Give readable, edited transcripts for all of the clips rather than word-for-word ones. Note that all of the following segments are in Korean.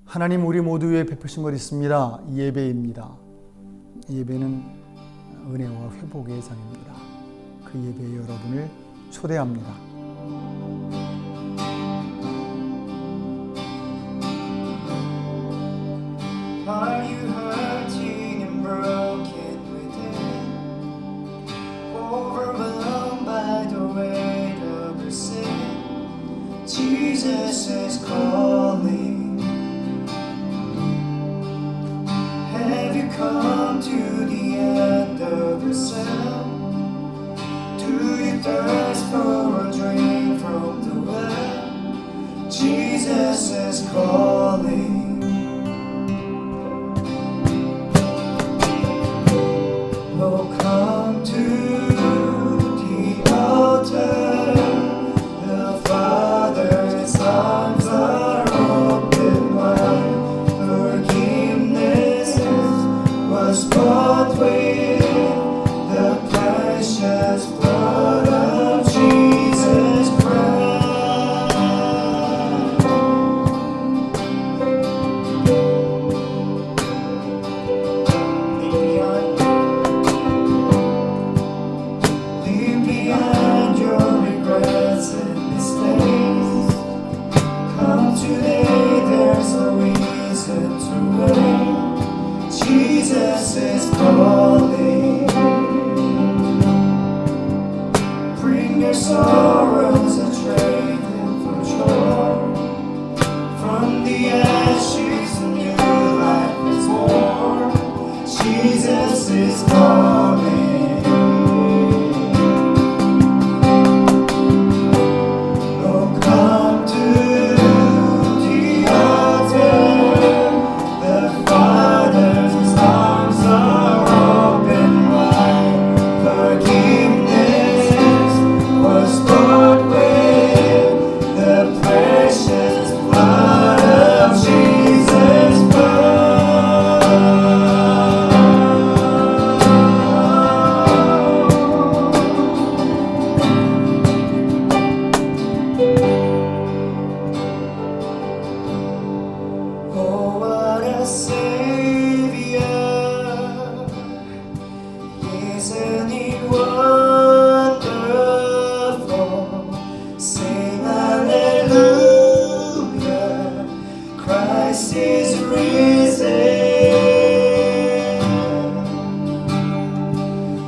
하나님 우리 모두 위에 베푸신 것 있습니다. 예배입니다. 예배는 은혜와 회복의 장입니다. 그 예배에 여러분을 초대합니다. Are you hurting and broken within? Overwhelmed by the weight of your sin? Jesus is calling. Have you come to the end of yourself? Do you thirst for a drink from the well? Jesus is calling. Oh, come to the altar. The Father's arms are open wide. Forgiveness was bought with the precious blood of Jesus Christ. Leave behind your regrets and mistakes. Come today, there's no reason to wait. Jesus is calling. Bring your sorrows and trade them for joy. From the ashes a new life is born. Jesus is calling. Oh, come to the altar. The Father's arms are open wide. Forgiveness was bought with the precious blood of Jesus Oh, what a Savior! Isn't He wonderful? Sing hallelujah! Christ is risen.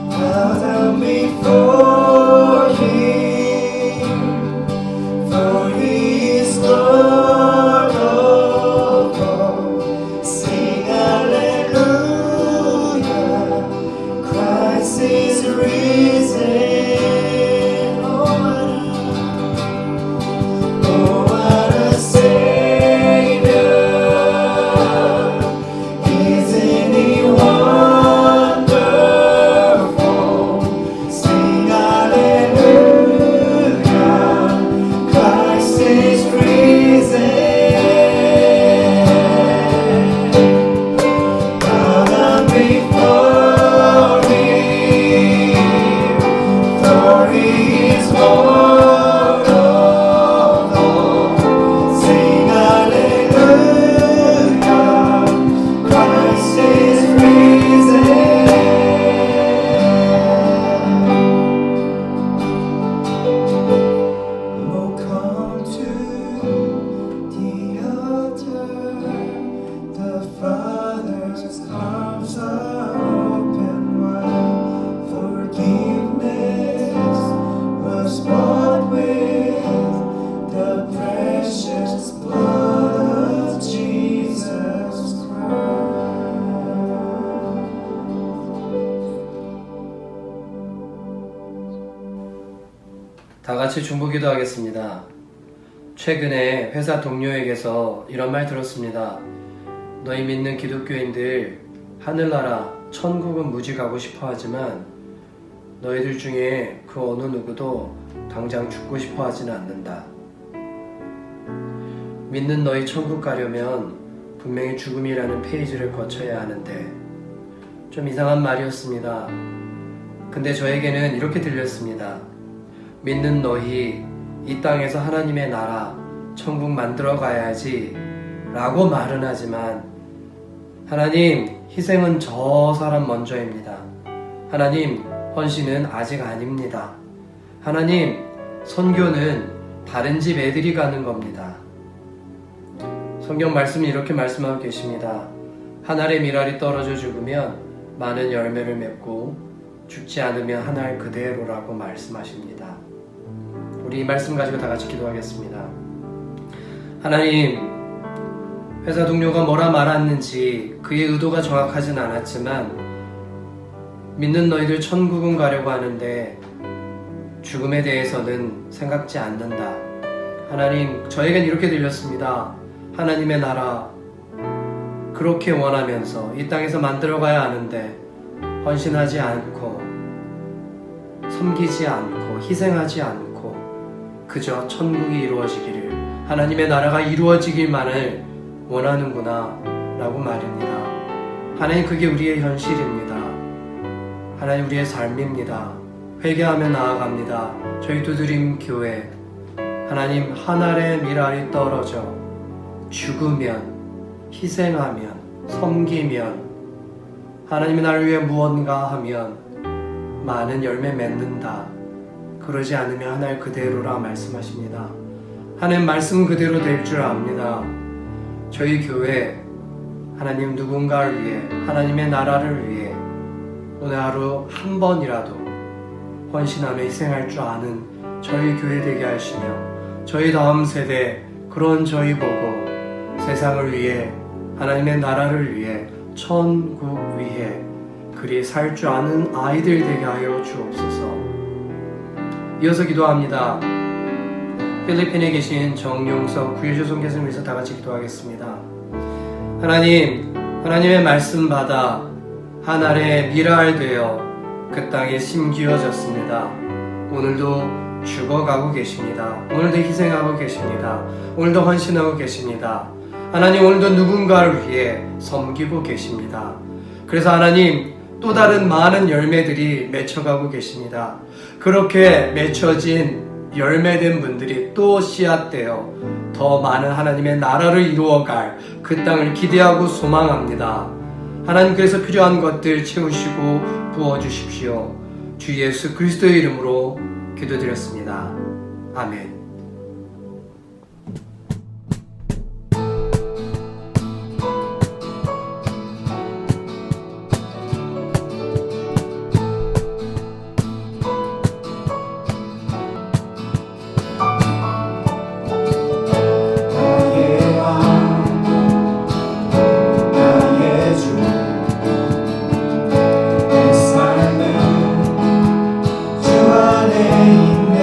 Bow down before Him, for He is Lord of all. Sing hallelujah, Christ is risen. Oh, what a Savior! Isn't He wonderful? Sing hallelujah, Christ is risen. Bow down before Him, for He is Lord of all. Sing hallelujah, Christ is risen. Oh, come to the altar. The Father's arms are open wide. Forgiveness was bought with the precious blood of Jesus 다 같이 중보기도 하겠습니다. 최근에 회사 동료에게서 이런 말 들었습니다. 너희 믿는 기독교인들 하늘나라 천국은 무지 가고 싶어 하지만 너희들 중에 그 어느 누구도 당장 죽고 싶어 하지는 않는다. 믿는 너희 천국 가려면 분명히 죽음이라는 페이지를 거쳐야 하는데 좀 이상한 말이었습니다. 근데 저에게는 이렇게 들렸습니다. 믿는 너희 이 땅에서 하나님의 나라 천국 만들어 가야지 라고 말은 하지만 하나님, 희생은 저 사람 먼저입니다. 하나님, 헌신은 아직 아닙니다. 하나님, 선교는 다른 집 애들이 가는 겁니다. 성경 말씀이 이렇게 말씀하고 계십니다. 한 알의 밀알이 떨어져 죽으면 많은 열매를 맺고 죽지 않으면 한 알 그대로라고 말씀하십니다. 우리 이 말씀 가지고 다 같이 기도하겠습니다. 하나님, 회사 동료가 뭐라 말았는지 그의 의도가 정확하진 않았지만 믿는 너희들 천국은 가려고 하는데 죽음에 대해서는 생각지 않는다. 하나님, 저에겐 이렇게 들렸습니다. 하나님의 나라 그렇게 원하면서 이 땅에서 만들어가야 하는데 헌신하지 않고 섬기지 않고 희생하지 않고 그저 천국이 이루어지기를, 하나님의 나라가 이루어지길만을 원하는구나 라고 말입니다. 하나님, 그게 우리의 현실입니다. 하나님, 우리의 삶입니다. 회개하며 나아갑니다. 저희 두드림 교회, 하나님, 한 알의 밀알이 떨어져 죽으면, 희생하면, 섬기면, 하나님의 나를 위해 무언가 하면 많은 열매 맺는다. 그러지 않으면 한 알 그대로라 말씀하십니다. 하나님, 말씀 그대로 될 줄 압니다. 저희 교회, 하나님, 누군가를 위해, 하나님의 나라를 위해 오늘 하루 한 번이라도 헌신하며 희생할 줄 아는 저희 교회 되게 하시며, 저희 다음 세대, 그런 저희 보고 세상을 위해, 하나님의 나라를 위해, 천국 위해 그리 살 줄 아는 아이들 되게 하여 주옵소서. 이어서 기도합니다. 필리핀에 계신 정용석 구유주 선교사님 위해서 다 같이 기도하겠습니다. 하나님, 하나님의 말씀 받아 한 알의 밀알 되어 그 땅에 심기어졌습니다. 오늘도 죽어가고 계십니다. 오늘도 희생하고 계십니다. 오늘도 헌신하고 계십니다. 하나님, 오늘도 누군가를 위해 섬기고 계십니다. 그래서 하나님, 또 다른 많은 열매들이 맺혀가고 계십니다. 그렇게 맺혀진 열매된 분들이 또 씨앗되어 더 많은 하나님의 나라를 이루어갈 그 땅을 기대하고 소망합니다. 하나님, 그래서 필요한 것들 채우시고 부어주십시오. 주 예수 그리스도의 이름으로 기도드렸습니다. 아멘. 주 안에 있네.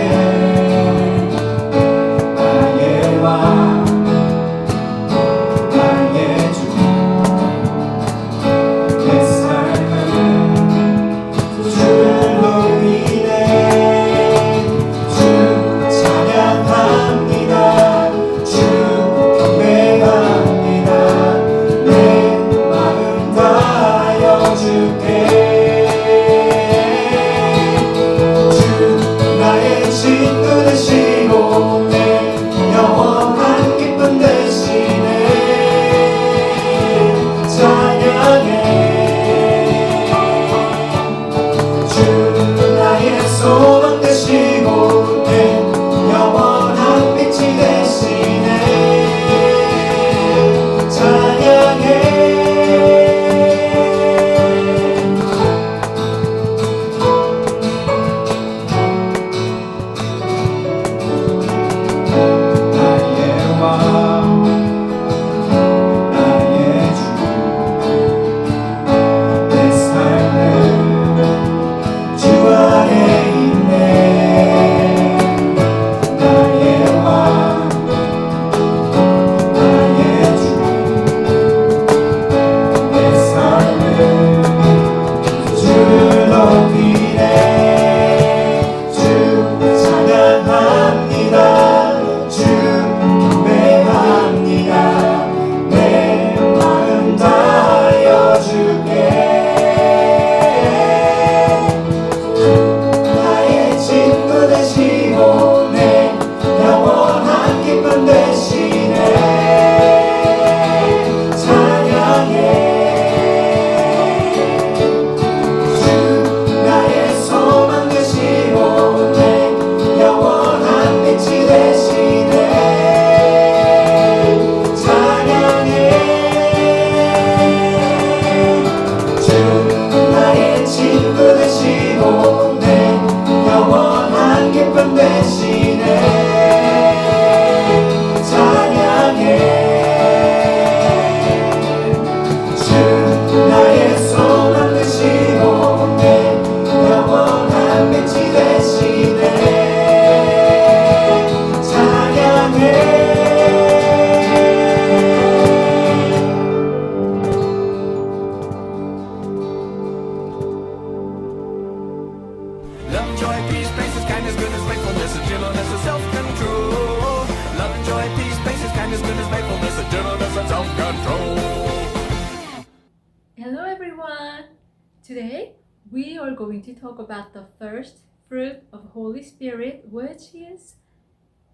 Today, we are going to talk about the first fruit of Holy Spirit, which is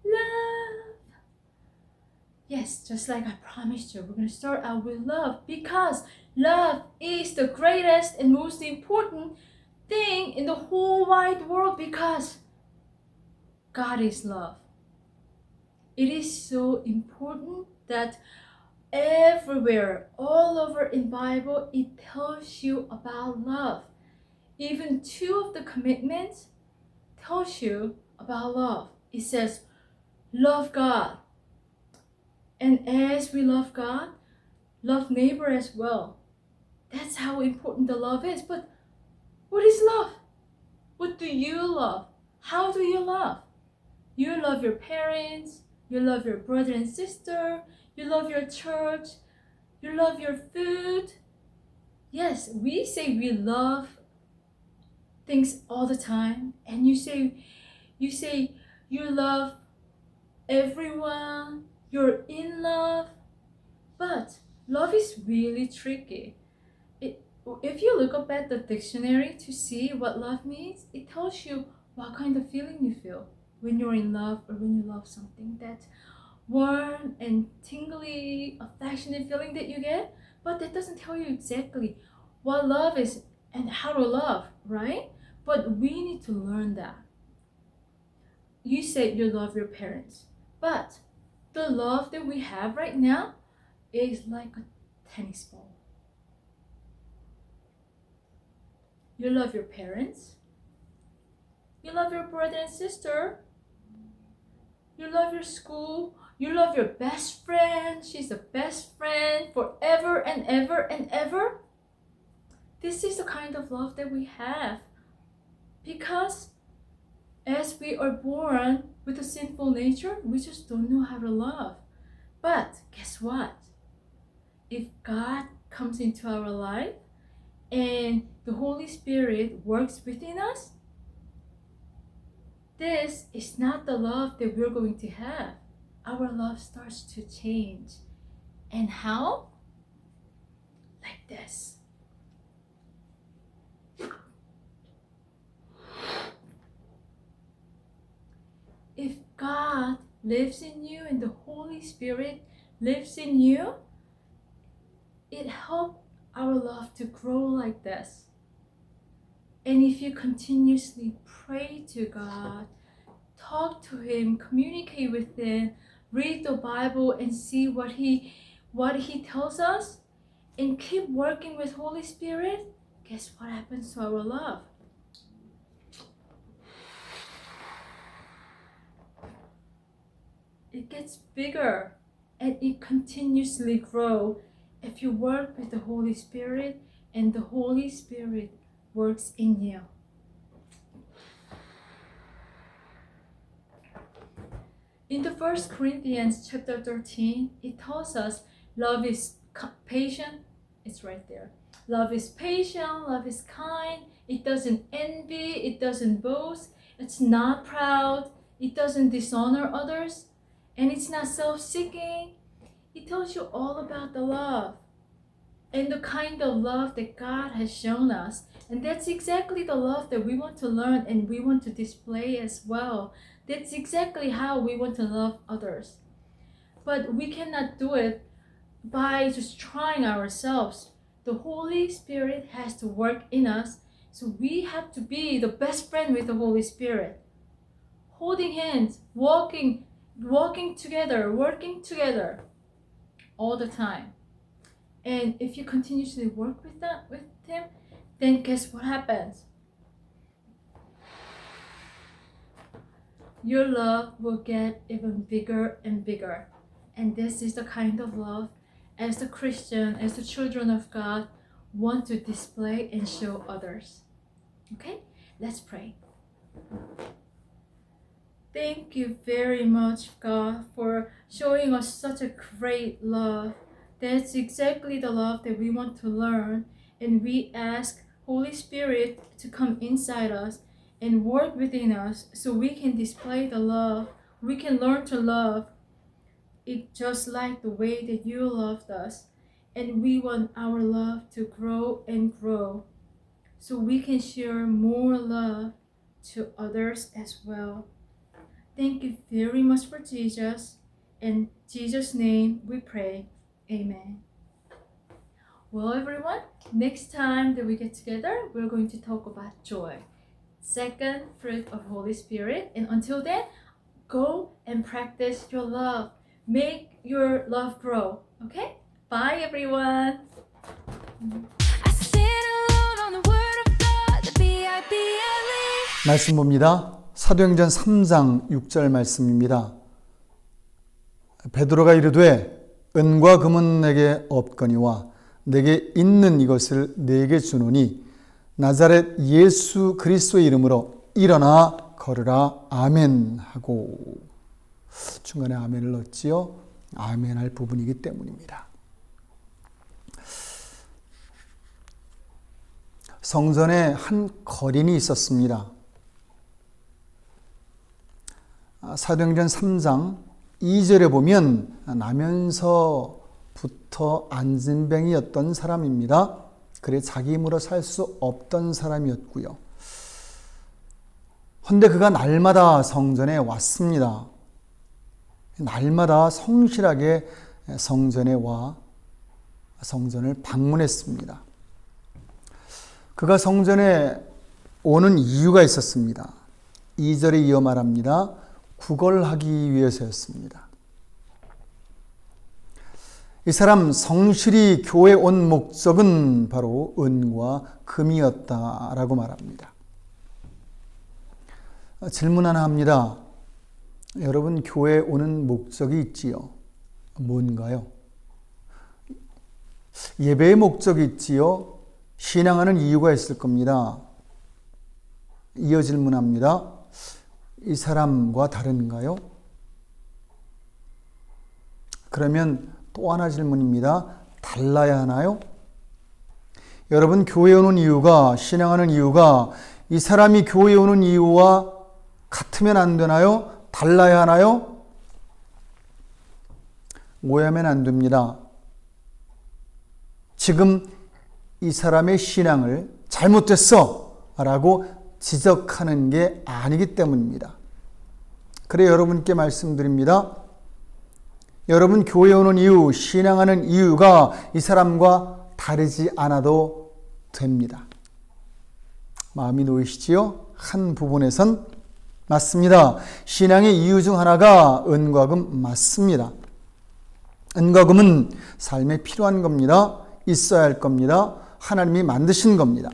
love. Yes, just like I promised you, we're going to start out with love because love is the greatest and most important thing in the whole wide world because God is love. It is so important that everywhere, all over in Bible, it tells you about love. Even 2 of the commitments tells you about love. It says, love God. And as we love God, love neighbor as well. That's how important the love is. But what is love? What do you love? How do you love? You love your parents, you love your brother and sister, you love your church, you love your food. Yes, we say we love things all the time, and you say you love everyone, you're in love, but love is really tricky. If you look up at the dictionary to see what love means, it tells you what kind of feeling you feel when you're in love or when you love something. That warm and tingly, affectionate feeling that you get, but that doesn't tell you exactly what love is and how to love, right? But we need to learn that. You said you love your parents, but the love that we have right now is like a tennis ball. You love your parents, you love your brother and sister, you love your school, you love your best friend, she's the best friend forever and ever and ever. This is the kind of love that we have. Because as we are born with a sinful nature, we just don't know how to love. But guess what? If God comes into our life and the Holy Spirit works within us, this is not the love that we're going to have. Our love starts to change. And how? Like this. If God lives in you and the Holy Spirit lives in you, it helps our love to grow like this. And if you continuously pray to God, talk to Him, communicate with Him, read the Bible and see what He tells us, and keep working with Holy Spirit, guess what happens to our love? It gets bigger and it continuously grows if you work with the Holy Spirit and the Holy Spirit works in you. In the 1 Corinthians chapter 13, it tells us love is patient. It's right there. Love is patient, love is kind. It doesn't envy, it doesn't boast, it's not proud, it doesn't dishonor others, and it's not self-seeking. It tells you all about the love and the kind of love that God has shown us. And that's exactly the love that we want to learn and we want to display as well. That's exactly how we want to love others. But we cannot do it by just trying ourselves. The Holy Spirit has to work in us, so we have to be the best friend with the Holy Spirit. Holding hands, walking together, working together all the time. And if you continuously work with Him, then guess what happens? Your love will get even bigger and bigger. And this is the kind of love as the Christian, as the children of God, want to display and show others. Okay? Let's pray. Thank you very much, God, for showing us such a great love. That's exactly the love that we want to learn. And we ask Holy Spirit to come inside us and work within us so we can display the love. We can learn to love it just like the way that you loved us. And we want our love to grow and grow. so we can share more love to others as well. Thank you very much for Jesus. In Jesus' name we pray. Amen. Well, everyone, next time that we get together, we're going to talk about joy, second fruit of Holy Spirit. And until then, go and practice your love. Make your love grow. Okay? Bye, everyone. I stand alone on the word of God, the B-I-B-L-E. 말씀 봅니다. 사도행전 3장 6절 말씀입니다. 베드로가 이르되 은과 금은 내게 없거니와 내게 있는 이것을 내게 주노니 나자렛 예수 그리스도의 이름으로 일어나 걸으라. 아멘 하고, 중간에 아멘을 넣었지요. 아멘 할 부분이기 때문입니다. 성전에 한 거린이 있었습니다. 사도행전 3장 2절에 보면 나면서부터 안진뱅이였던 사람입니다. 그래 자기 힘으로 살 수 없던 사람이었고요. 그런데 그가 날마다 성전에 왔습니다. 날마다 성실하게 성전에 와 성전을 방문했습니다. 그가 성전에 오는 이유가 있었습니다. 2절에 이어 말합니다. 구걸하기 위해서였습니다. 이 사람 성실히 교회 온 목적은 바로 은과 금이었다라고 말합니다. 질문 하나 합니다. 여러분, 교회에 오는 목적이 있지요. 뭔가요? 예배의 목적이 있지요. 신앙하는 이유가 있을 겁니다. 이어 질문합니다. 이 사람과 다른가요? 그러면 또 하나 질문입니다. 달라야 하나요? 여러분, 교회에 오는 이유가, 신앙하는 이유가 이 사람이 교회에 오는 이유와 같으면 안 되나요? 달라야 하나요? 오해하면 안 됩니다. 지금 이 사람의 신앙을 잘못됐어 라고 지적하는 게 아니기 때문입니다. 그래 여러분께 말씀드립니다. 여러분 교회에 오는 이유, 신앙하는 이유가 이 사람과 다르지 않아도 됩니다. 마음이 놓이시지요? 한 부분에선 맞습니다. 신앙의 이유 중 하나가 은과 금 맞습니다. 은과 금은 삶에 필요한 겁니다. 있어야 할 겁니다. 하나님이 만드신 겁니다.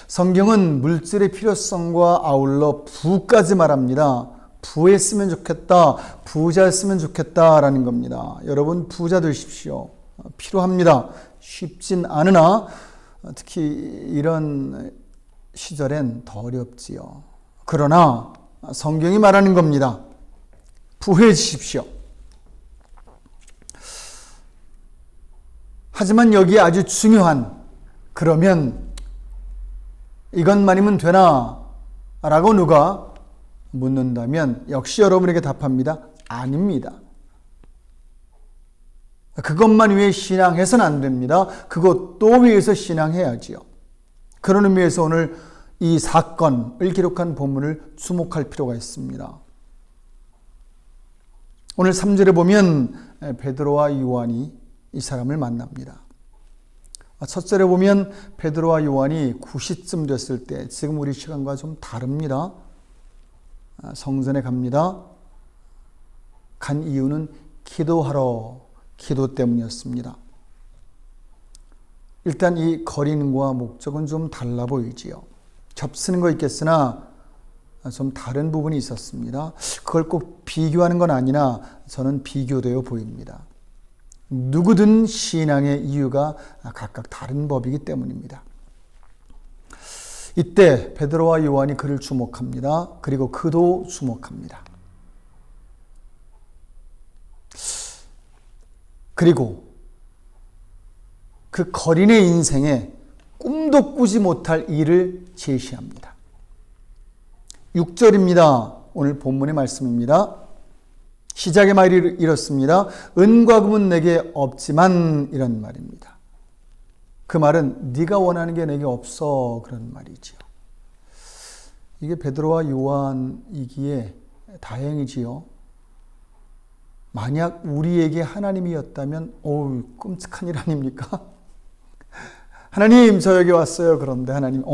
성경은 물질의 필요성과 아울러 부까지 말합니다. 부했으면 좋겠다, 부자였으면 좋겠다라는 겁니다. 여러분 부자 되십시오. 필요합니다. 쉽진 않으나 특히 이런 시절엔 더 어렵지요. 그러나 성경이 말하는 겁니다. 부해지십시오. 하지만 여기 아주 중요한, 그러면 이것만이면 되나? 라고 누가 묻는다면 역시 여러분에게 답합니다. 아닙니다. 그것만 위해 신앙해서는 안 됩니다. 그것도 위해서 신앙해야지요. 그런 의미에서 오늘 이 사건을 기록한 본문을 주목할 필요가 있습니다. 오늘 3절에 보면 베드로와 요한이 이 사람을 만납니다. 첫 절에 보면 베드로와 요한이 9시쯤 됐을 때, 지금 우리 시간과 좀 다릅니다. 성전에 갑니다. 간 이유는 기도하러, 기도 때문이었습니다. 일단 이 거린과 목적은 좀 달라 보이지요. 겹치는 거 있겠으나 좀 다른 부분이 있었습니다. 그걸 꼭 비교하는 건 아니나 저는 비교되어 보입니다. 누구든 신앙의 이유가 각각 다른 법이기 때문입니다. 이때 베드로와 요한이 그를 주목합니다. 그리고 그도 주목합니다. 그리고 그 거린의 인생에 꿈도 꾸지 못할 일을 제시합니다. 6절입니다. 오늘 본문의 말씀입니다. 시작의 말이 이렇습니다. 은과 금은 내게 없지만, 이런 말입니다. 그 말은 네가 원하는 게 내게 없어, 그런 말이지요. 이게 베드로와 요한이기에 다행이지요. 만약 우리에게 하나님이었다면 어우, 끔찍한 일 아닙니까? 하나님, 저 여기 왔어요. 그런데 하나님,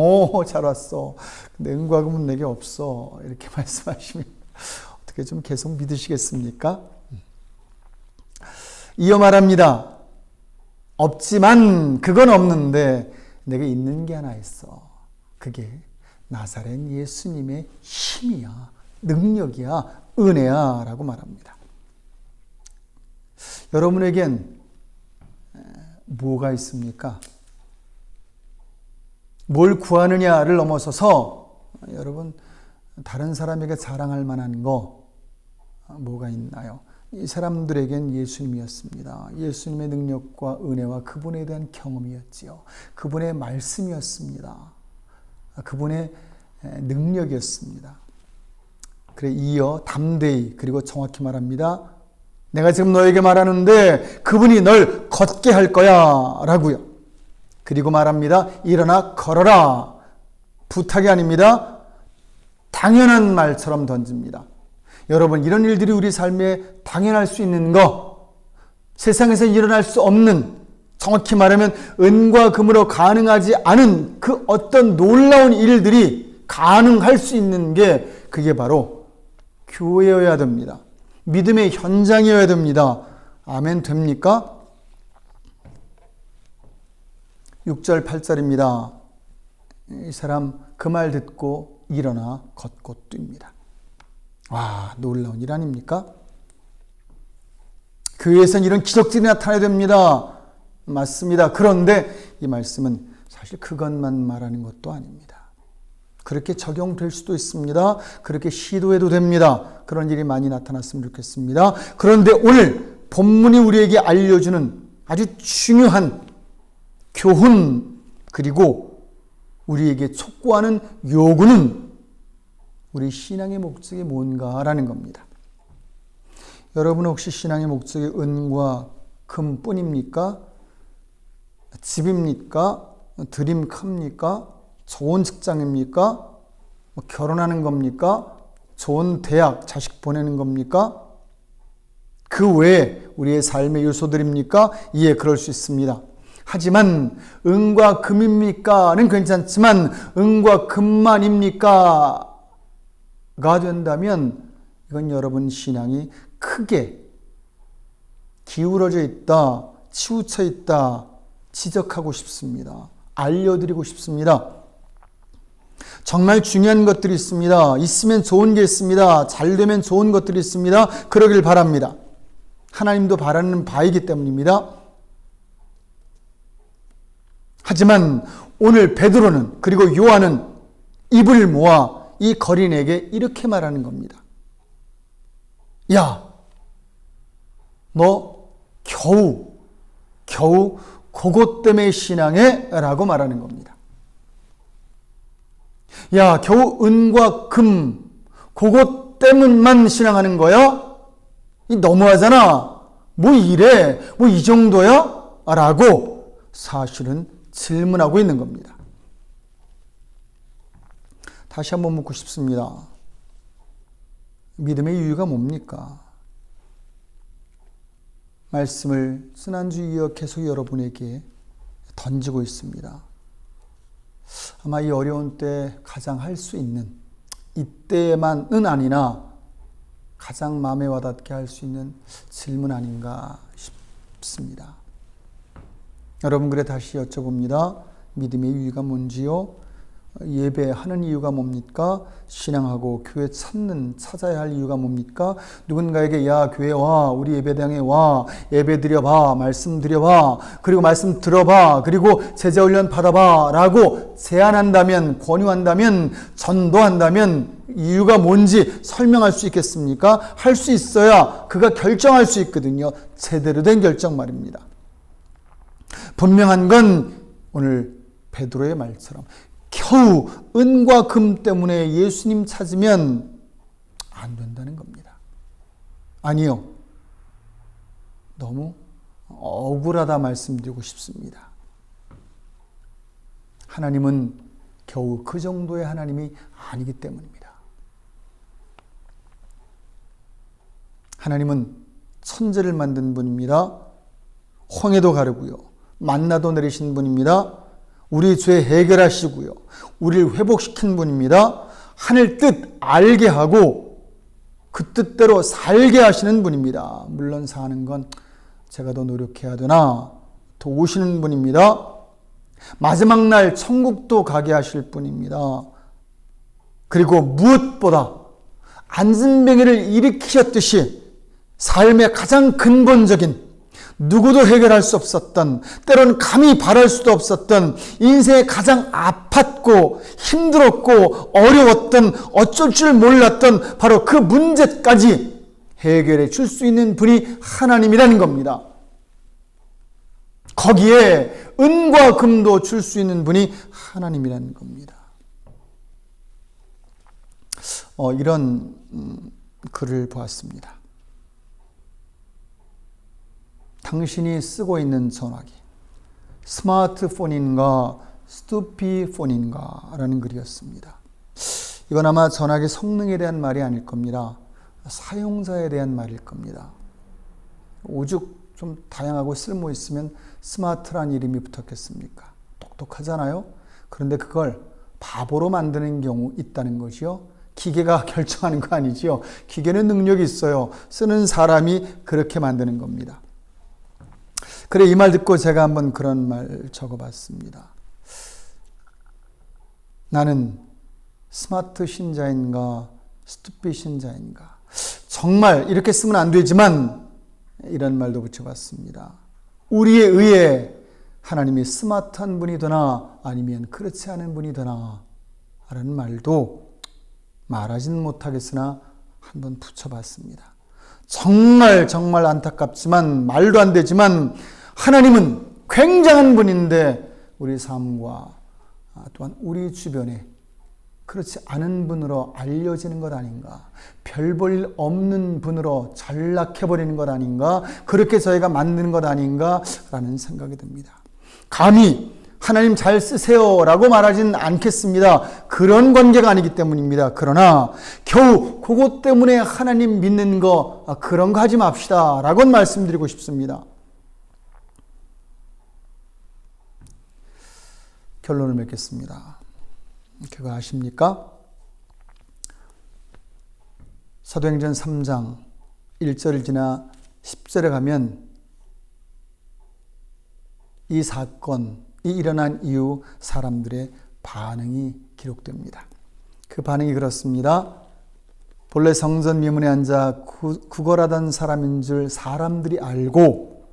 잘 왔어. 근데 은과 금은 내게 없어. 이렇게 말씀하시면 어떻게 좀 계속 믿으시겠습니까? 이어 말합니다. 없지만, 그건 없는데 내게 있는 게 하나 있어. 그게 나사렛 예수님의 힘이야, 능력이야, 은혜야 라고 말합니다. 여러분에겐 뭐가 있습니까? 뭘 구하느냐를 넘어서서 여러분 다른 사람에게 자랑할 만한 거 뭐가 있나요? 이 사람들에겐 예수님이었습니다. 예수님의 능력과 은혜와 그분에 대한 경험이었지요. 그분의 말씀이었습니다. 그분의 능력이었습니다. 그래, 이어 담대히, 그리고 정확히 말합니다. 내가 지금 너에게 말하는데 그분이 널 걷게 할 거야 라고요. 그리고 말합니다. 일어나 걸어라. 부탁이 아닙니다. 당연한 말처럼 던집니다. 여러분, 이런 일들이 우리 삶에 당연할 수 있는 거, 세상에서 일어날 수 없는, 정확히 말하면 은과 금으로 가능하지 않은 그 어떤 놀라운 일들이 가능할 수 있는 게, 그게 바로 교회여야 됩니다. 믿음의 현장이어야 됩니다. 아멘 됩니까? 6절 8절입니다. 이 사람 그 말 듣고 일어나 걷고 뜁니다. 와, 놀라운 일 아닙니까? 교회에서는 이런 기적들이 나타나야 됩니다. 맞습니다. 그런데 이 말씀은 사실 그것만 말하는 것도 아닙니다. 그렇게 적용될 수도 있습니다. 그렇게 시도해도 됩니다. 그런 일이 많이 나타났으면 좋겠습니다. 그런데 오늘 본문이 우리에게 알려주는 아주 중요한 교훈, 그리고 우리에게 촉구하는 요구는 우리 신앙의 목적이 뭔가라는 겁니다. 여러분 혹시 신앙의 목적이 은과 금뿐입니까? 집입니까? 드림카입니까? 좋은 직장입니까? 결혼하는 겁니까? 좋은 대학, 자식 보내는 겁니까? 그 외에 우리의 삶의 요소들입니까? 예, 그럴 수 있습니다. 하지만 은과 금입니까?는 괜찮지만 은과 금만입니까?가 된다면 이건 여러분 신앙이 크게 기울어져 있다, 치우쳐 있다, 지적하고 싶습니다. 알려드리고 싶습니다. 정말 중요한 것들이 있습니다. 있으면 좋은 게 있습니다. 잘 되면 좋은 것들이 있습니다. 그러길 바랍니다. 하나님도 바라는 바이기 때문입니다. 하지만 오늘 베드로는, 그리고 요한은 입을 모아 이 거린에게 이렇게 말하는 겁니다. 야, 너 겨우 그것 때문에 신앙해? 라고 말하는 겁니다. 야, 겨우 은과 금 그것 때문만 신앙하는 거야? 이 너무하잖아. 뭐 이래? 뭐 이 정도야? 라고 사실은 질문하고 있는 겁니다. 다시 한번 묻고 싶습니다. 믿음의 이유가 뭡니까? 말씀을 지난주 이어 계속 여러분에게 던지고 있습니다. 아마 이 어려운 때 가장 할 수 있는, 이때만은 아니나 가장 마음에 와닿게 할 수 있는 질문 아닌가 싶습니다. 여러분, 그래 다시 여쭤봅니다. 믿음의 이유가 뭔지요? 예배하는 이유가 뭡니까? 신앙하고 교회 찾아야 할 이유가 뭡니까? 누군가에게 야, 교회 와, 우리 예배당에 와, 예배 드려봐, 말씀 드려봐, 그리고 말씀 들어봐, 그리고 제자훈련 받아봐 라고 제안한다면, 권유한다면, 전도한다면 이유가 뭔지 설명할 수 있겠습니까? 할 수 있어야 그가 결정할 수 있거든요. 제대로 된 결정 말입니다. 분명한 건 오늘 베드로의 말처럼 겨우 은과 금 때문에 예수님 찾으면 안 된다는 겁니다. 아니요. 너무 억울하다 말씀드리고 싶습니다. 하나님은 겨우 그 정도의 하나님이 아니기 때문입니다. 하나님은 천지를 만든 분입니다. 홍해도 가르고요. 만나도 내리신 분입니다. 우리 죄 해결하시고요. 우리를 회복시킨 분입니다. 하늘 뜻 알게 하고 그 뜻대로 살게 하시는 분입니다. 물론 사는 건 제가 더 노력해야 되나 더 오시는 분입니다. 마지막 날 천국도 가게 하실 분입니다. 그리고 무엇보다 안진뱅이를 일으키셨듯이 삶의 가장 근본적인 누구도 해결할 수 없었던 때로는 감히 바랄 수도 없었던 인생의 가장 아팠고 힘들었고 어려웠던 어쩔 줄 몰랐던 바로 그 문제까지 해결해 줄 수 있는 분이 하나님이라는 겁니다. 거기에 은과 금도 줄 수 있는 분이 하나님이라는 겁니다. 이런 글을 보았습니다. 당신이 쓰고 있는 전화기, 스마트폰인가 스투피폰인가 라는 글이었습니다. 이건 아마 전화기 성능에 대한 말이 아닐 겁니다. 사용자에 대한 말일 겁니다. 오죽 좀 다양하고 쓸모 있으면 스마트란 이름이 붙었겠습니까? 똑똑하잖아요. 그런데 그걸 바보로 만드는 경우 있다는 것이요. 기계가 결정하는 거 아니지요. 기계는 능력이 있어요. 쓰는 사람이 그렇게 만드는 겁니다. 그래, 이 말 듣고 제가 한번 그런 말 적어봤습니다. 나는 스마트 신자인가 스투피 신자인가. 정말 이렇게 쓰면 안 되지만 이런 말도 붙여봤습니다. 우리에 의해 하나님이 스마트한 분이 되나 아니면 그렇지 않은 분이 되나 라는 말도 말하지는 못하겠으나 한번 붙여봤습니다. 정말 안타깝지만 말도 안 되지만 하나님은 굉장한 분인데 우리 삶과 또한 우리 주변에 그렇지 않은 분으로 알려지는 것 아닌가, 별 볼 일 없는 분으로 전락해버리는 것 아닌가, 그렇게 저희가 만드는 것 아닌가 라는 생각이 듭니다. 감히 하나님 잘 쓰세요 라고 말하지는 않겠습니다. 그런 관계가 아니기 때문입니다. 그러나 겨우 그것 때문에 하나님 믿는 거 그런 거 하지 맙시다 라고 말씀드리고 싶습니다. 결론을 맺겠습니다. 그거 아십니까? 사도행전 3장 1절을 지나 10절에 가면 이 사건이 일어난 이후 사람들의 반응이 기록됩니다. 그 반응이 그렇습니다. 본래 성전 미문에 앉아 구걸하던 사람인 줄 사람들이 알고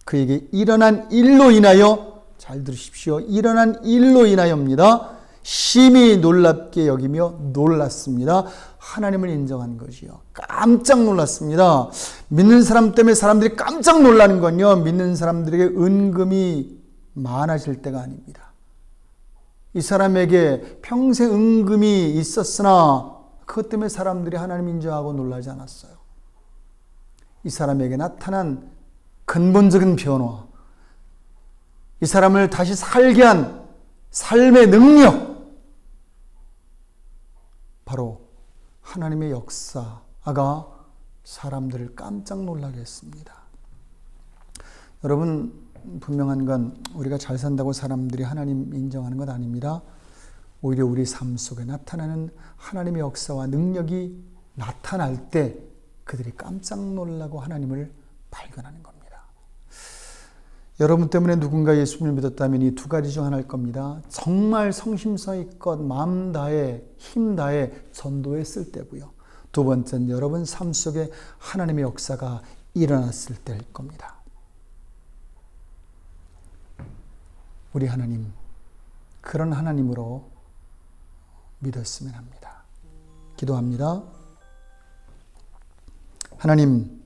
그에게 일어난 일로 인하여, 잘 들으십시오, 일어난 일로 인하여입니다. 심히 놀랍게 여기며 놀랐습니다. 하나님을 인정한 것이요. 깜짝 놀랐습니다. 믿는 사람 때문에 사람들이 깜짝 놀라는 건요, 믿는 사람들에게 은금이 많아질 때가 아닙니다. 이 사람에게 평생 은금이 있었으나 그것 때문에 사람들이 하나님 인정하고 놀라지 않았어요. 이 사람에게 나타난 근본적인 변화, 이 사람을 다시 살게 한 삶의 능력, 바로 하나님의 역사가 사람들을 깜짝 놀라게 했습니다. 여러분, 분명한 건 우리가 잘 산다고 사람들이 하나님 인정하는 것 아닙니다. 오히려 우리 삶 속에 나타나는 하나님의 역사와 능력이 나타날 때 그들이 깜짝 놀라고 하나님을 발견하는 겁니다. 여러분 때문에 누군가 예수님을 믿었다면 이 두 가지 중 하나일 겁니다. 정말 성심성의껏 마음 다해 힘 다해 전도했을 때고요. 두 번째는 여러분 삶 속에 하나님의 역사가 일어났을 때일 겁니다. 우리 하나님, 그런 하나님으로 믿었으면 합니다. 기도합니다. 하나님,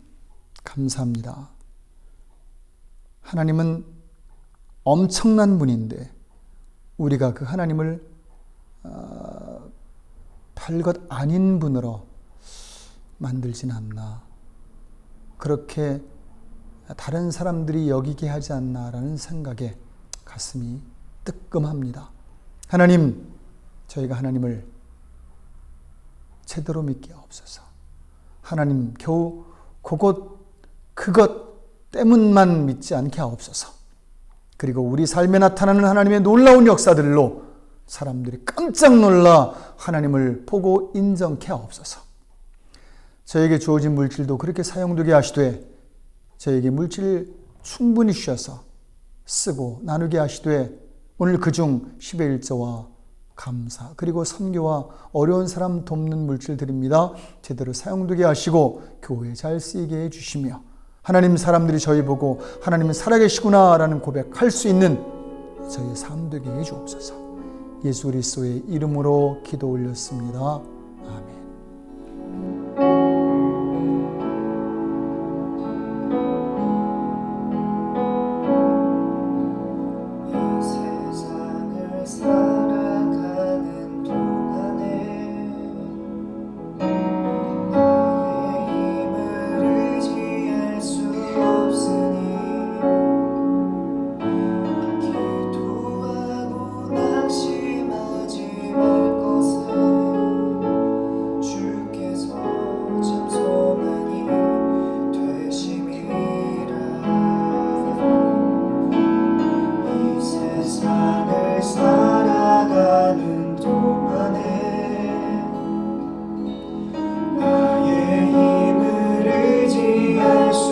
감사합니다. 하나님은 엄청난 분인데 우리가 그 하나님을 별것 아닌 분으로 만들진 않나, 그렇게 다른 사람들이 여기게 하지 않나라는 생각에 가슴이 뜨끔합니다. 하나님, 저희가 하나님을 제대로 믿게 하옵소서. 하나님, 겨우 그것 때문만 믿지 않게 하옵소서. 그리고 우리 삶에 나타나는 하나님의 놀라운 역사들로 사람들이 깜짝 놀라 하나님을 보고 인정케 하옵소서. 저에게 주어진 물질도 그렇게 사용되게 하시되 저에게 물질 충분히 주셔서 쓰고 나누게 하시되 오늘 그중 10의 1조와 감사 그리고 선교와 어려운 사람 돕는 물질 드립니다. 제대로 사용되게 하시고 교회에 잘 쓰이게 해주시며 하나님 사람들이 저희 보고 하나님은 살아계시구나 라는 고백할 수 있는 저희의 삶 되게 해주옵소서. 예수 그리스도의 이름으로 기도 올렸습니다. 아멘. 이 세상을 살아가는 동안에 나의 힘을 의지할 수 없으니 기도하고 낙심하지 말 것은 주께서 참 소망이 되심이라. 이 세상을 살아가는 동안에 나의 힘을 의지할 수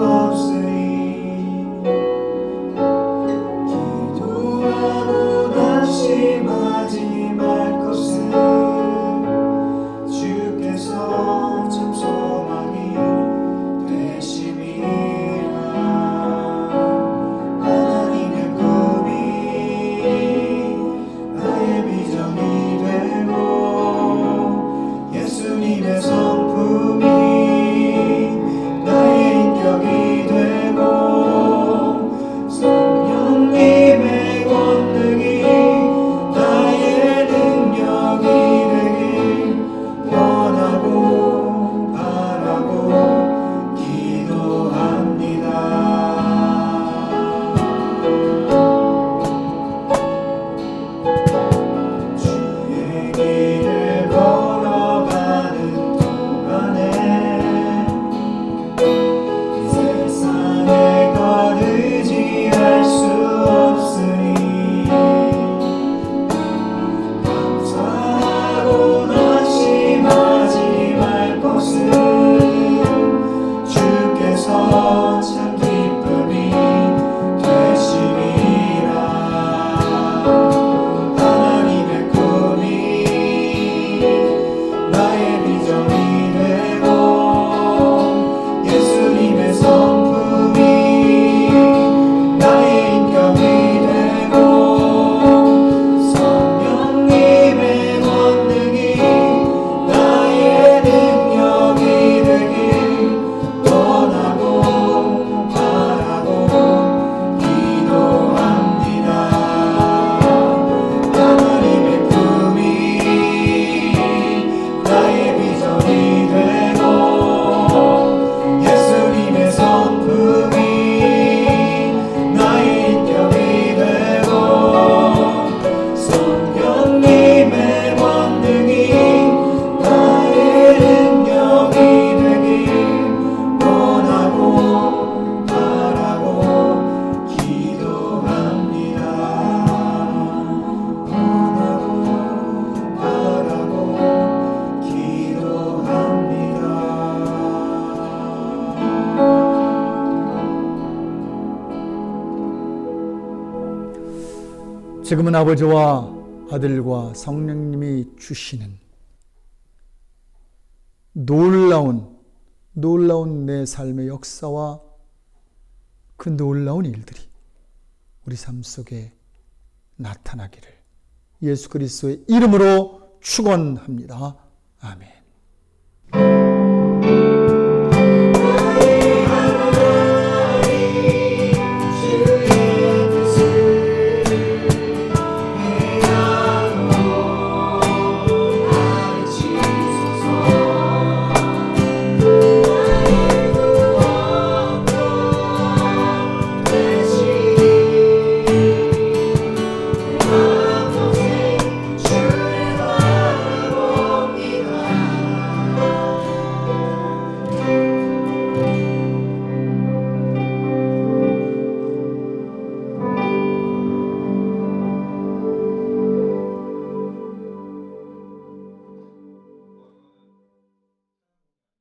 없으니 기도하고 낙심하지 말 것은 주께서 참 소망이 되심이라. 하나님의 꿈이 나의 비전이 되고 예수님의 성품이 나의 인격이 되고 성령님의 권능이 나의 능력이 되길 원하고 바라고 기도합니다. 주의 길을 걸어가는 동안에 세상의 것 의지할 수 없으니 감사하고 낙심하지 말 것은 주께서 참 기쁨이 되심이라. 하나님의 꿈이 나의 비전이 되고 예수님의 성품이 나의 인격이 되고 성령님의 권능이 나의 능력이 되길 원하고 바라고 기도합니다. 하나님의 꿈이 나의 비전이 되고 예수님의 성품이 나의 인격이 되고 성령님의 권능이 나의 능력이 되길 원하고 바라고 기도합니다. 원하고 바라고 기도합니다. 지금은 아버지와 아들과 성령님이 주시는 놀라운 내 삶의 역사와 그 놀라운 일들이 우리 삶 속에 나타나기를 예수 그리스도의 이름으로 축원합니다. 아멘.